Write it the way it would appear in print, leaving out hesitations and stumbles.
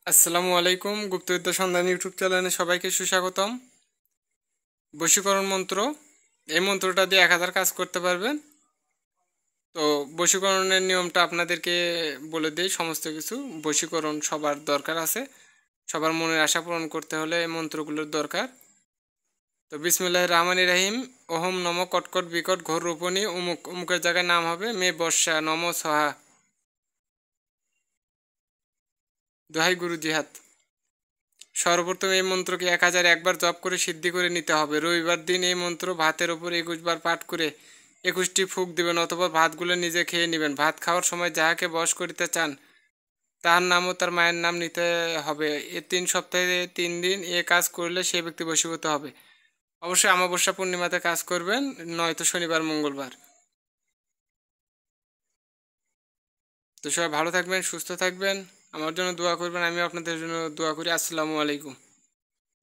আসসালামু আলাইকুম। গুপ্তবিদ্যা সন্ধান ইউটিউব চ্যানেলে সবাইকে সুস্বাগতম। বশীকরণ মন্ত্র, এই মন্ত্রটা দিয়ে 1000 কাজ করতে পারবেন। তো বশীকরণের নিয়মটা আপনাদেরকে বলে দিই। সমস্ত কিছু বশীকরণ সবার দরকার আছে, সবার মনের আশা পূরণ করতে হলে এই মন্ত্রগুলোর দরকার। তো বিসমিল্লাহির রহমানির রহিম। ওহম নম কটকট বিকট ঘোর রূপণী উমুক উমুকের জায়গায় নাম হবে মে বর্ষা নম সহা। দোহাই গুরু জিহাদ। সর্বপ্রথম এই মন্ত্রকে 1001 বার জপ করে সিদ্ধি করে নিতে হবে। রবিবার দিন এই মন্ত্র ভাতের ওপর 21 বার পাঠ করে 21টি ফুঁক দিবেন, অথবা ভাতগুলো নিজে খেয়ে নেবেন। ভাত খাওয়ার সময় যাহাকে বশ করিতে চান তার নাম ও তার মায়ের নাম নিতে হবে। 3 সপ্তাহে 3 দিন এ কাজ করলে সে ব্যক্তি বশীভূত হবে। অবশ্যই অমাবস্যা পূর্ণিমাতে কাজ করবেন, নয়তো শনিবার মঙ্গলবার। তো সবাই ভালো থাকবেন, সুস্থ থাকবেন, আমার জন্য দোয়া করবেন, আমি আপনাদের জন্য দোয়া করি। আসসালামু আলাইকুম।